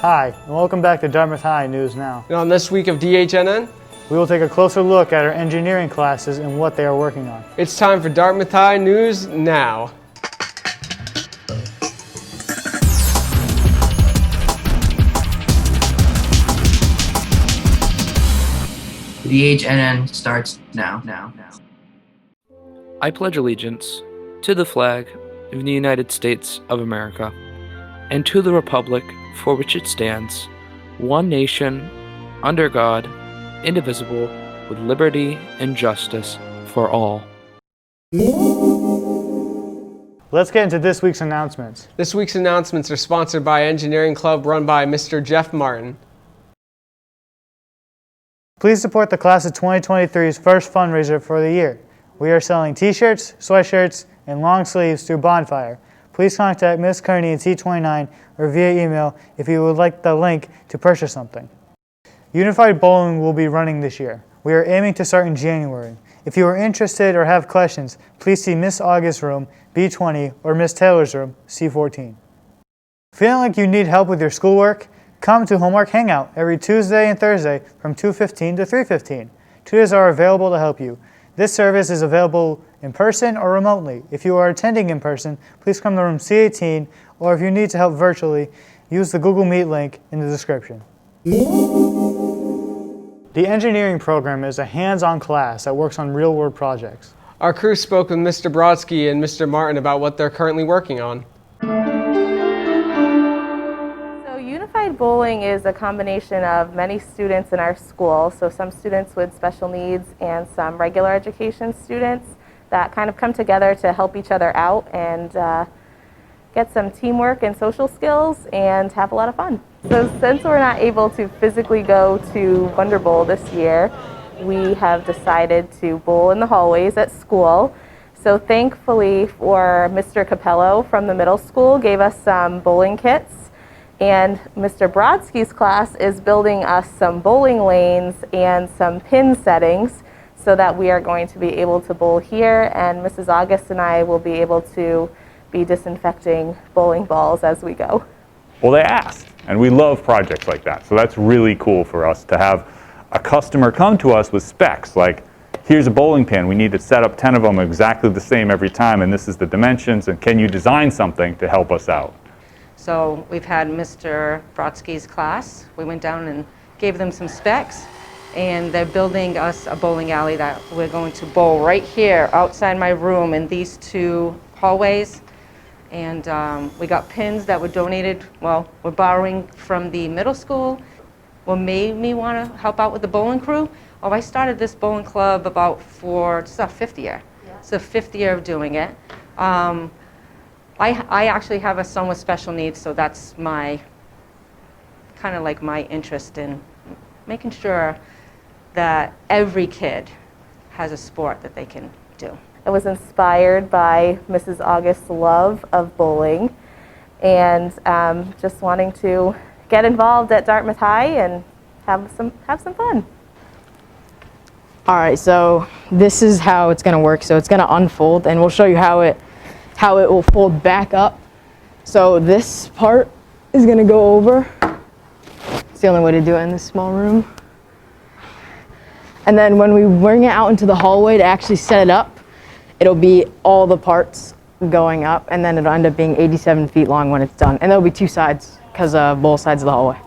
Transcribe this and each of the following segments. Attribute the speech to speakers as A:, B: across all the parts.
A: Hi, and welcome back to Dartmouth High News Now.
B: And on this week of DHNN,
A: we will take a closer look at our engineering classes and what they are working on.
B: it's time for Dartmouth High News Now.
C: DHNN starts now.
D: I pledge allegiance to the flag of the United States of America and to the republic for which it stands, one nation, under God, indivisible, with liberty and justice for all.
A: Let's get into this week's announcements.
B: This week's announcements are sponsored by Engineering Club run by Mr. Jeff Martin.
A: Please support the class of 2023's first fundraiser for the year. We are selling t-shirts, sweatshirts, and long sleeves through Bonfire. Please contact Ms. Kearney at C29 or via email if you would like the link to purchase something. Unified Bowling will be running this year. We are aiming to start in January. If you are interested or have questions, please see Miss August's room, B20, or Miss Taylor's room, C14. Feeling like you need help with your schoolwork? Come to Homework Hangout every Tuesday and Thursday from 2:15 to 3:15. Tutors are available to help you. This service is available in person or remotely. If you are attending in person, please come to room C18, or if you need to help virtually, use the Google Meet link in the description. The engineering program is a hands-on class that works on real-world projects.
B: Our crew spoke with Mr. Brodsky and Mr. Martin about what they're currently working on.
E: Unified Bowling is a combination of many students in our school, so some students with special needs and some regular education students that kind of come together to help each other out and get some teamwork and social skills and have a lot of fun. So since we're not able to physically go to Wonder Bowl this year, we have decided to bowl in the hallways at school. So thankfully for Mr. Capello from the middle school gave us some bowling kits. And Mr. Brodsky's class is building us some bowling lanes and some pin settings so that we are going to be able to bowl here, and Mrs. August and I will be able to be disinfecting bowling balls as we go.
F: Well, they asked, and we love projects like that. So that's really cool for us to have a customer come to us with specs like, here's a bowling pin, we need to set up 10 of them exactly the same every time, and this is the dimensions, and can you design something to help us out?
G: So we've had Mr. Brodsky's class. We went down and gave them some specs, and they're building us a bowling alley that we're going to bowl right here outside my room in these two hallways. And we got pins that were donated, well, we're borrowing from the middle school. What made me want to help out with the bowling crew? Oh, I started this bowling club this is our 5th year. Yeah. It's the 5th year of doing it. I actually have a son with special needs, so that's my kind of like my interest in making sure that every kid has a sport that they can do.
E: I was inspired by Mrs. August's love of bowling and just wanting to get involved at Dartmouth High and have some fun.
H: All right, so this is how it's going to work. So it's going to unfold, and we'll show you how it will fold back up. So this part is going to go over. It's the only way to do it in this small room. And then when we bring it out into the hallway to actually set it up, it'll be all the parts going up, and then it'll end up being 87 feet long when it's done. And there'll be 2 sides because of both sides of the hallway.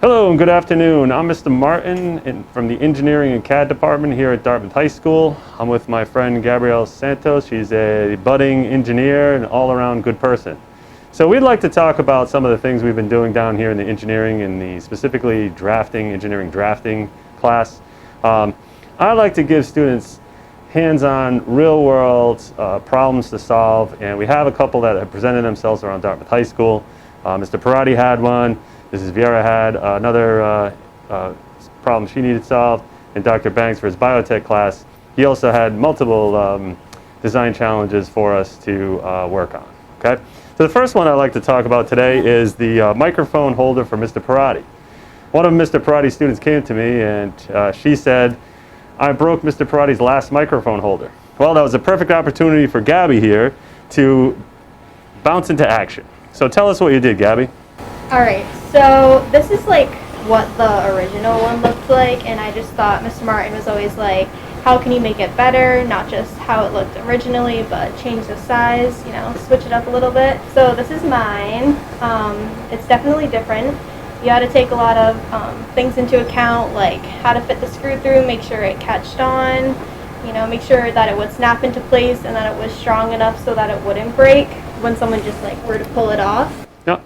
F: Hello and good afternoon. I'm Mr. Martin from the Engineering and CAD department here at Dartmouth High School. I'm with my friend Gabrielle Santos. She's a budding engineer and all-around good person. So we'd like to talk about some of the things we've been doing down here in the engineering and the specifically engineering drafting class. I like to give students hands-on, real-world problems to solve, and we have a couple that have presented themselves around Dartmouth High School. Mr. Parati had one. Mrs. Vieira had another problem she needed solved, and Dr. Banks for his biotech class, he also had multiple design challenges for us to work on. Okay, so the first one I'd like to talk about today is the microphone holder for Mr. Parati. One of Mr. Parati's students came to me and she said, I broke Mr. Parati's last microphone holder. Well, that was a perfect opportunity for Gabby here to bounce into action. So tell us what you did, Gabby.
C: Alright, so this is like what the original one looked like, and I just thought Mr. Martin was always like, how can you make it better? Not just how it looked originally, but change the size, you know, switch it up a little bit. So this is mine. It's definitely different. You had to take a lot of things into account, like how to fit the screw through, make sure it catched on, you know, make sure that it would snap into place and that it was strong enough so that it wouldn't break when someone just like were to pull it off.
F: Yep.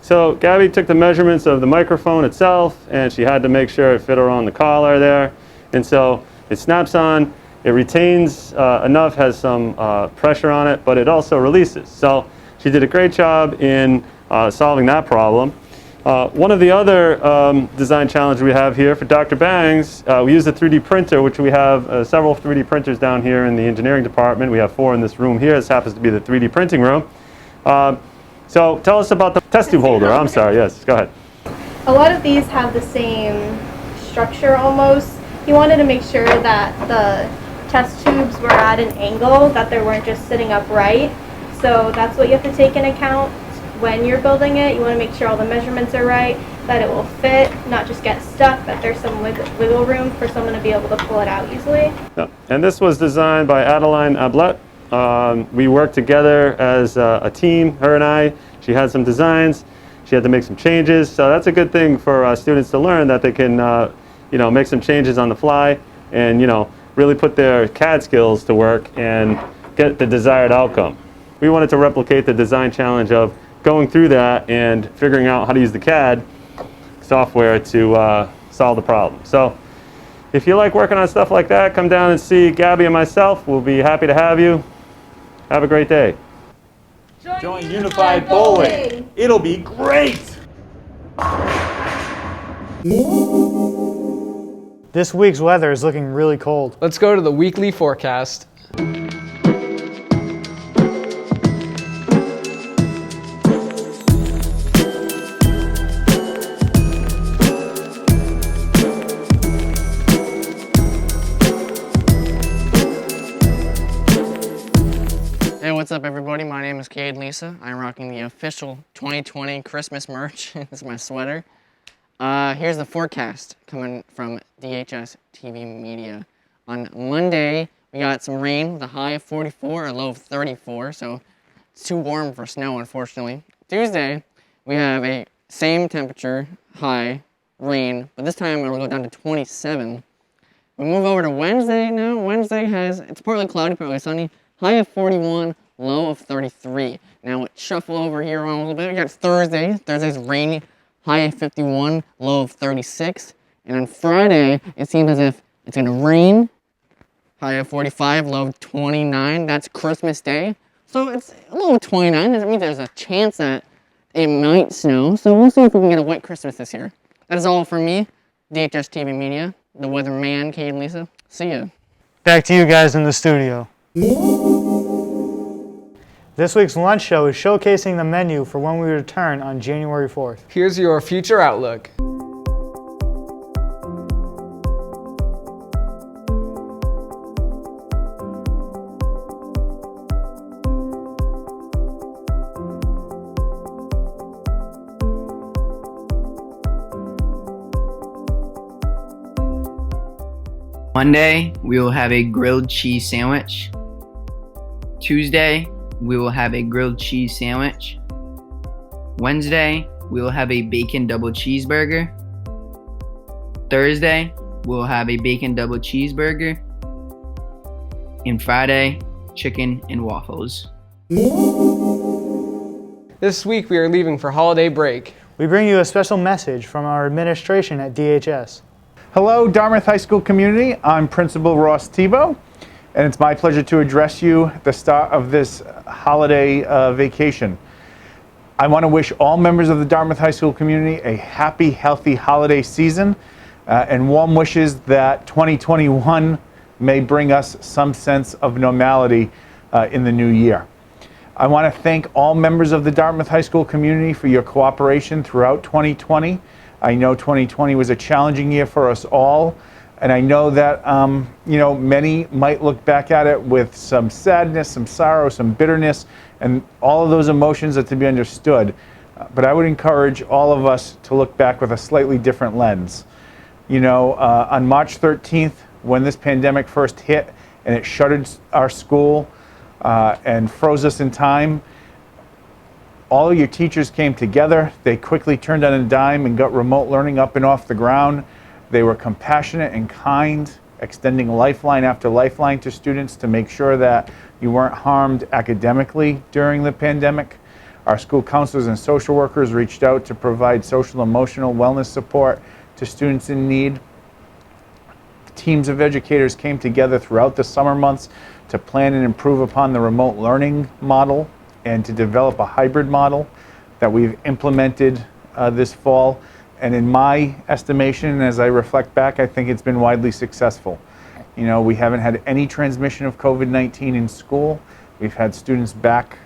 F: So Gabby took the measurements of the microphone itself, and she had to make sure it fit around the collar there. And so it snaps on, it retains enough, has some pressure on it, but it also releases. So she did a great job in solving that problem. One of the other design challenges we have here for Dr. Bangs, we use a 3D printer, which we have several 3D printers down here in the engineering department. We have 4 in this room here. This happens to be the 3D printing room. So tell us about the test tube holder. I'm sorry, yes, go ahead.
C: A lot of these have the same structure almost. He wanted to make sure that the test tubes were at an angle, that they weren't just sitting upright. So that's what you have to take in account when you're building it. You want to make sure all the measurements are right, that it will fit, not just get stuck, that there's some wiggle room for someone to be able to pull it out easily.
F: Yep. And this was designed by Adeline Ablett. We worked together as a team, her and I. She had some designs. She had to make some changes. So that's a good thing for students to learn, that they can you know, make some changes on the fly and, you know, really put their CAD skills to work and get the desired outcome. We wanted to replicate the design challenge of going through that and figuring out how to use the CAD software to solve the problem. So if you like working on stuff like that, come down and see Gabby and myself. We'll be happy to have you. Have a great day.
I: Join Unified Bowling. It'll be great.
A: This week's weather is looking really cold.
B: Let's go to the weekly forecast.
J: Hey, what's up everybody? My name is Cade Lisa. I'm rocking the official 2020 Christmas merch. This is my sweater. Here's the forecast coming from DHSTVmedia. On Monday, we got some rain with a high of 44, a low of 34, so it's too warm for snow, unfortunately. Tuesday, we have a same temperature, high, rain, but this time it'll go down to 27. We move over to Wednesday now. Wednesday it's partly cloudy, partly sunny. High of 41, low of 33. Now let's shuffle over here on a little bit. We got Thursday. Thursday's rainy, high of 51, low of 36. And on Friday, it seems as if it's going to rain, high of 45, low of 29. That's Christmas Day. So it's a low of 29. That means there's a chance that it might snow. So we'll see if we can get a wet Christmas this year. That is all from me, DHSTVmedia, the weatherman, Cade and Lisa. See ya.
A: Back to you guys in the studio. This week's lunch show is showcasing the menu for when we return on January 4th.
B: Here's your future outlook.
K: Monday, we will have a grilled cheese sandwich. Tuesday, we will have a grilled cheese sandwich. Wednesday, we will have a bacon double cheeseburger. Thursday, we'll have a bacon double cheeseburger. And Friday, chicken and waffles.
B: This week we are leaving for holiday break.
A: We bring you a special message from our administration at DHS.
I: Hello, Dartmouth High School community. I'm Principal Ross Tebow, and it's my pleasure to address you at the start of this holiday vacation. I want to wish all members of the Dartmouth High School community a happy, healthy holiday season and warm wishes that 2021 may bring us some sense of normality in the new year. I want to thank all members of the Dartmouth High School community for your cooperation throughout 2020. I know 2020 was a challenging year for us all, and I know that many might look back at it with some sadness, some sorrow, some bitterness, and all of those emotions are to be understood. But I would encourage all of us to look back with a slightly different lens. You know, on March 13th, when this pandemic first hit and it shuttered our school and froze us in time, all of your teachers came together. They quickly turned on a dime and got remote learning up and off the ground. They were compassionate and kind, extending lifeline after lifeline to students to make sure that you weren't harmed academically during the pandemic. Our school counselors and social workers reached out to provide social emotional wellness support to students in need. Teams of educators came together throughout the summer months to plan and improve upon the remote learning model and to develop a hybrid model that we've implemented this fall. And in my estimation, as I reflect back, I think it's been widely successful. You know, we haven't had any transmission of COVID-19 in school. We've had students back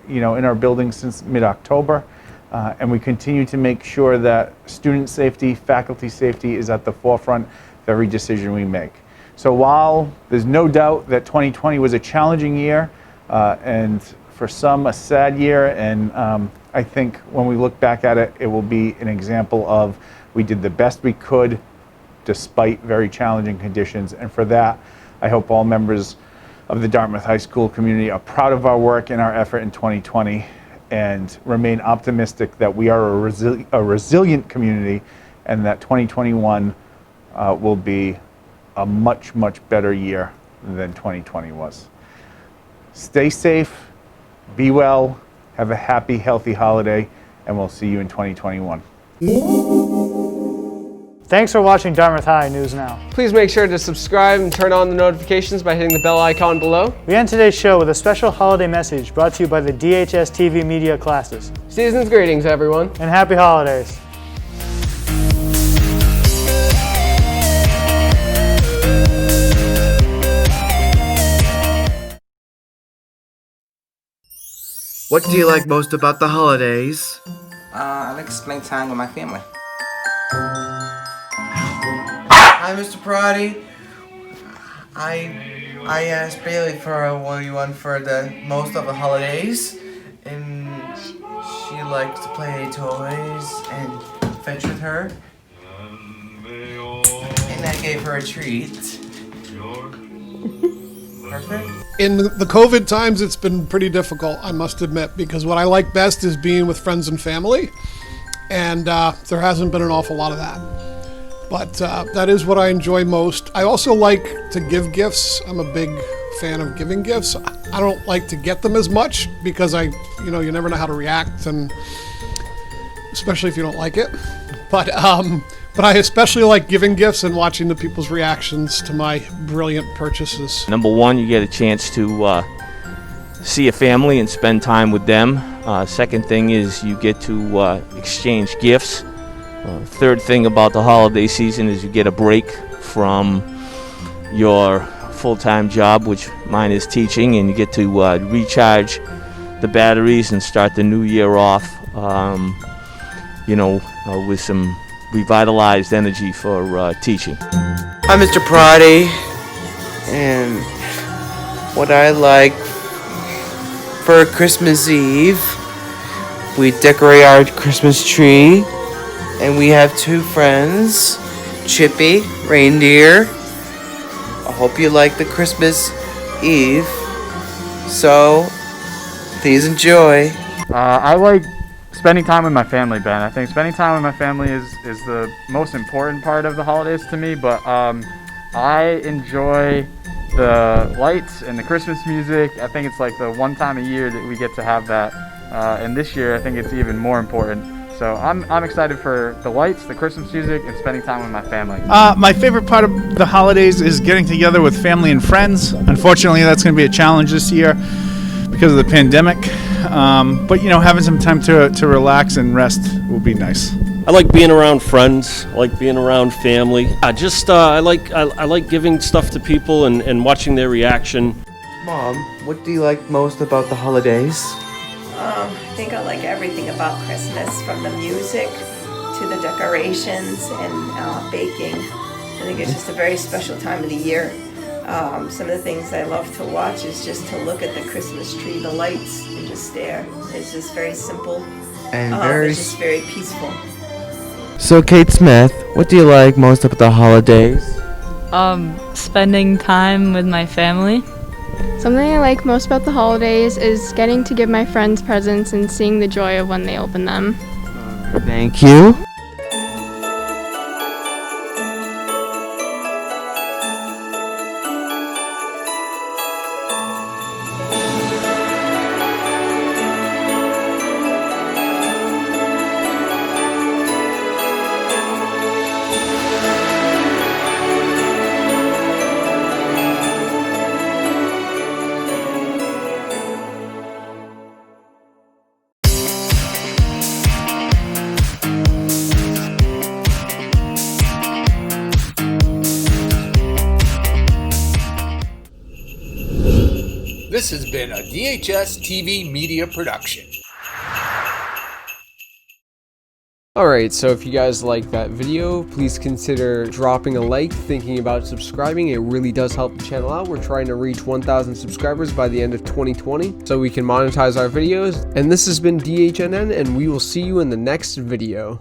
I: in our building since mid-October, and we continue to make sure that student safety, faculty safety is at the forefront of every decision we make. So while there's no doubt that 2020 was a challenging year, and for some a sad year, and I think when we look back at it, it will be an example of we did the best we could despite very challenging conditions, and for that, I hope all members of the Dartmouth High School community are proud of our work and our effort in 2020 and remain optimistic that we are a resilient community and that 2021 will be a much, much better year than 2020 was. Stay safe, be well, have a happy, healthy holiday, and we'll see you in 2021.
A: Thanks for watching Dartmouth High News Now.
B: Please make sure to subscribe and turn on the notifications by hitting the bell icon below.
A: We end today's show with a special holiday message brought to you by the DHSTVmedia classes.
B: Season's greetings, everyone.
A: And happy holidays.
L: What do you like most about the holidays?
M: I like to spend time with my family. Hi, Mr. Parati. I asked Bailey for what you want for the most of the holidays, and she likes to play toys and fetch with her. And I gave her a treat. Perfect.
N: In the COVID times, it's been pretty difficult, I must admit, because what I like best is being with friends and family, and there hasn't been an awful lot of that. But that is what I enjoy most. I also like to give gifts. I'm a big fan of giving gifts. I don't like to get them as much because you never know how to react, and especially if you don't like it. But I especially like giving gifts and watching the people's reactions to my brilliant purchases.
O: Number one, you get a chance to see a family and spend time with them. Second thing is you get to exchange gifts. Third thing about the holiday season is you get a break from your full-time job, which mine is teaching, and you get to recharge the batteries and start the new year off, with some revitalized energy for teaching.
M: Hi, Mr. Parati. And what I like for Christmas Eve, we decorate our Christmas tree. And we have two friends, Chippy, Reindeer. I hope you like the Christmas Eve. So, please enjoy.
P: I like spending time with my family, Ben. I think spending time with my family is the most important part of the holidays to me, but I enjoy the lights and the Christmas music. I think it's like the one time a year that we get to have that, and this year I think it's even more important. So I'm excited for the lights, the Christmas music, and spending time with my family.
I: My favorite part of the holidays is getting together with family and friends. Unfortunately, that's going to be a challenge this year because of the pandemic. But having some time to relax and rest will be nice.
Q: I like being around friends. I like being around family. I like giving stuff to people and watching their reaction.
M: Mom, what do you like most about the holidays?
R: I think I like everything about Christmas, from the music to the decorations and baking. I think it's just a very special time of the year. Some of the things I love to watch is just to look at the Christmas tree, the lights, and just stare. It's just very simple.
L: And
R: it's just very peaceful.
L: So, Kate Smith, what do you like most about the holidays?
S: Spending time with my family.
T: Something I like most about the holidays is getting to give my friends presents and seeing the joy of when they open them.
L: Thank you.
U: This has been a DHSTVmedia production.
B: Alright, so if you guys like that video, please consider dropping a like, thinking about subscribing. It really does help the channel out. We're trying to reach 1,000 subscribers by the end of 2020 so we can monetize our videos. And this has been DHNN, and we will see you in the next video.